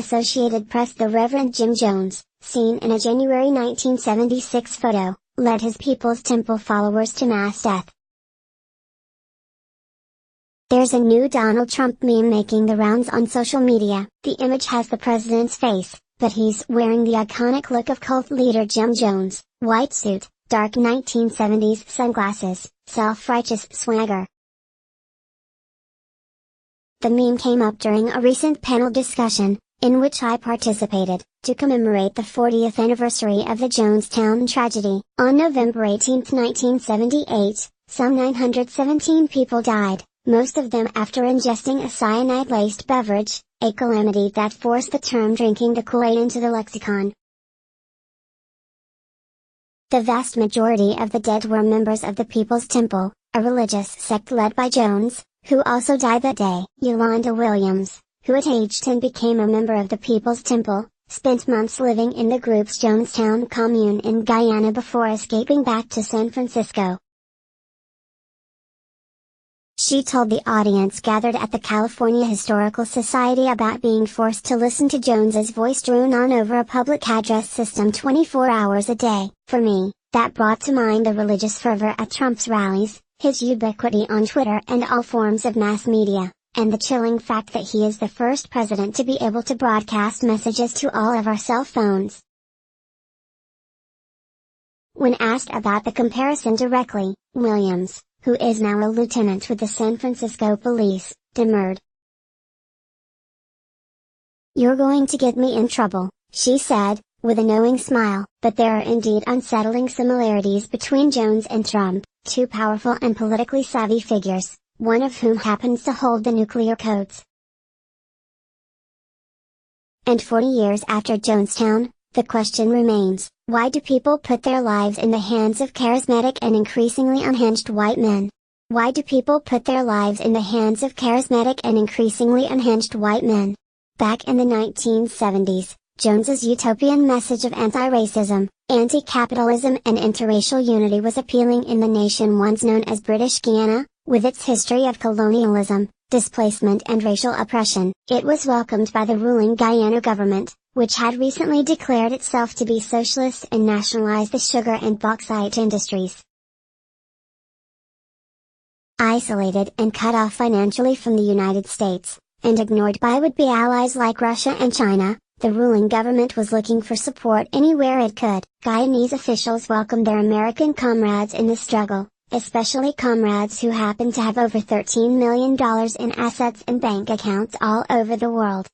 Associated Press. The Reverend Jim Jones, seen in a January 1976 photo, led his People's Temple followers to mass death. There's a new Donald Trump meme making the rounds on social media. The image has the president's face, but he's wearing the iconic look of cult leader Jim Jones: white suit, dark 1970s sunglasses, self-righteous swagger. The meme came up during a recent panel discussion, in which I participated, to commemorate the 40th anniversary of the Jonestown tragedy. On November 18, 1978, some 917 people died, most of them after ingesting a cyanide-laced beverage, a calamity that forced the term drinking the Kool-Aid into the lexicon. The vast majority of the dead were members of the People's Temple, a religious sect led by Jones, who also died that day. Yolanda Williams, who at age 10 became a member of the People's Temple, spent months living in the group's Jonestown commune in Guyana before escaping back to San Francisco. She told the audience gathered at the California Historical Society about being forced to listen to Jones's voice drone on over a public address system 24 hours a day. For me, that brought to mind the religious fervor at Trump's rallies, his ubiquity on Twitter and all forms of mass media, and the chilling fact that he is the first president to be able to broadcast messages to all of our cell phones. When asked about the comparison directly, Williams, who is now a lieutenant with the San Francisco police, demurred. "You're going to get me in trouble," she said, with a knowing smile. But there are indeed unsettling similarities between Jones and Trump, two powerful and politically savvy figures, one of whom happens to hold the nuclear codes. And 40 years after Jonestown, the question remains, why do people put their lives in the hands of charismatic and increasingly unhinged white men? Why do people put their lives in the hands of charismatic and increasingly unhinged white men? Back in the 1970s, Jones's utopian message of anti-racism, anti-capitalism and interracial unity was appealing in the nation once known as British Guiana, with its history of colonialism, displacement and racial oppression. It was welcomed by the ruling Guyana government, which had recently declared itself to be socialist and nationalized the sugar and bauxite industries. Isolated and cut off financially from the United States, and ignored by would-be allies like Russia and China, the ruling government was looking for support anywhere it could. Guyanese officials welcomed their American comrades in the struggle, especially comrades who happened to have over $13 million in assets and bank accounts all over the world.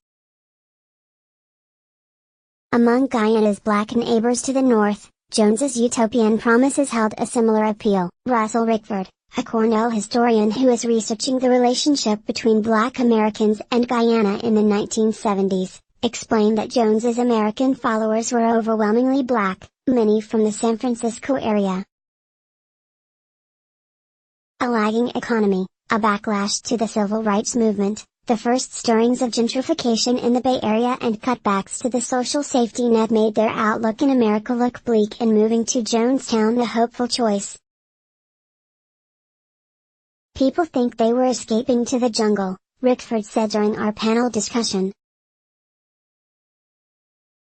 Among Guyana's black neighbors to the north, Jones's utopian promises held a similar appeal. Russell Rickford, a Cornell historian who is researching the relationship between black Americans and Guyana in the 1970s, explained that Jones's American followers were overwhelmingly black, many from the San Francisco area. A lagging economy, a backlash to the civil rights movement, the first stirrings of gentrification in the Bay Area and cutbacks to the social safety net made their outlook in America look bleak, and moving to Jonestown the hopeful choice. "People think they were escaping to the jungle," Rickford said during our panel discussion.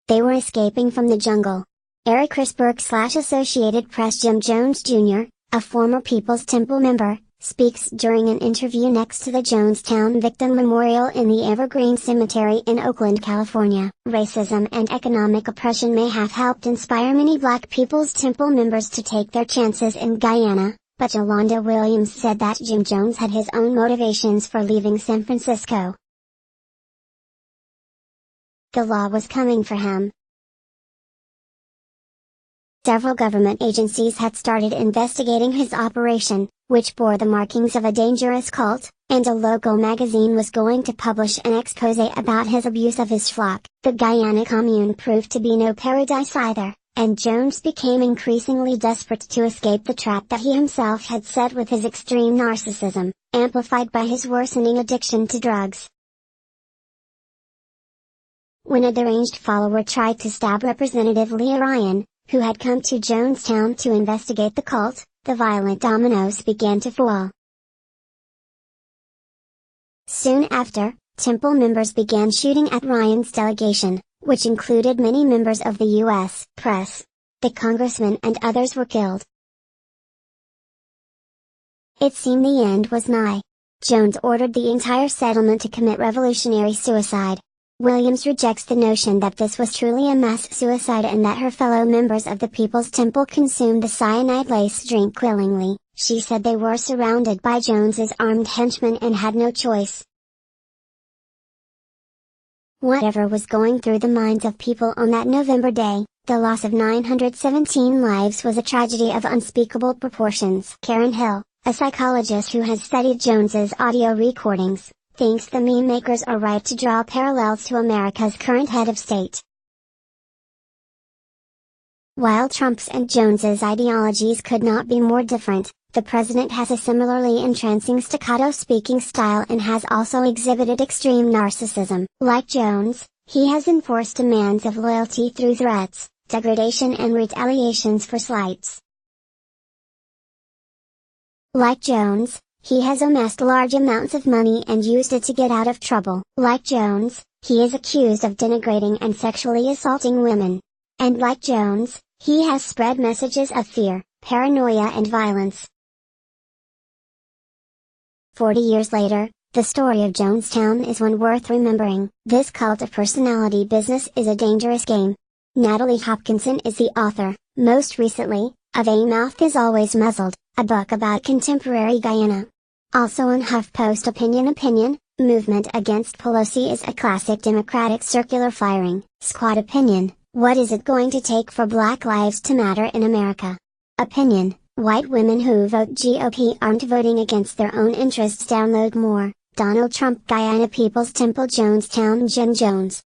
"They were escaping from the jungle." Eric Risberg / Associated Press. Jim Jones Jr., a former People's Temple member, speaks during an interview next to the Jonestown Victim Memorial in the Evergreen Cemetery in Oakland, California. "Racism and economic oppression may have helped inspire many black People's Temple members to take their chances in Guyana, but Yolanda Williams said that Jim Jones had his own motivations for leaving San Francisco. The law was coming for him. Several government agencies had started investigating his operation, which bore the markings of a dangerous cult, and a local magazine was going to publish an expose about his abuse of his flock. The Guyana commune proved to be no paradise either, and Jones became increasingly desperate to escape the trap that he himself had set with his extreme narcissism, amplified by his worsening addiction to drugs. When a deranged follower tried to stab Representative Leah Ryan, who had come to Jonestown to investigate the cult, the violent dominoes began to fall. Soon after, Temple members began shooting at Ryan's delegation, which included many members of the U.S. press. The congressman and others were killed. It seemed the end was nigh. Jones ordered the entire settlement to commit revolutionary suicide. Williams rejects the notion that this was truly a mass suicide and that her fellow members of the People's Temple consumed the cyanide-laced drink willingly. She said they were surrounded by Jones's armed henchmen and had no choice. Whatever was going through the minds of people on that November day, the loss of 917 lives was a tragedy of unspeakable proportions. Karen Hill, a psychologist who has studied Jones's audio recordings, thinks the meme makers are right to draw parallels to America's current head of state. While Trump's and Jones's ideologies could not be more different, the president has a similarly entrancing staccato speaking style and has also exhibited extreme narcissism. Like Jones, he has enforced demands of loyalty through threats, degradation and retaliations for slights. Like Jones, he has amassed large amounts of money and used it to get out of trouble. Like Jones, he is accused of denigrating and sexually assaulting women. And like Jones, he has spread messages of fear, paranoia and violence. 40 years later, the story of Jonestown is one worth remembering. This cult of personality business is a dangerous game. Natalie Hopkinson is the author, most recently, of A Mouth Is Always Muzzled, a book about contemporary Guyana. Also on HuffPost Opinion, Movement Against Pelosi is a classic Democratic circular firing squad opinion. What is it going to take for Black lives to matter in America? Opinion, white women who vote GOP aren't voting against their own interests. Download more. Donald Trump Guyana People's Temple Jonestown Jen Jones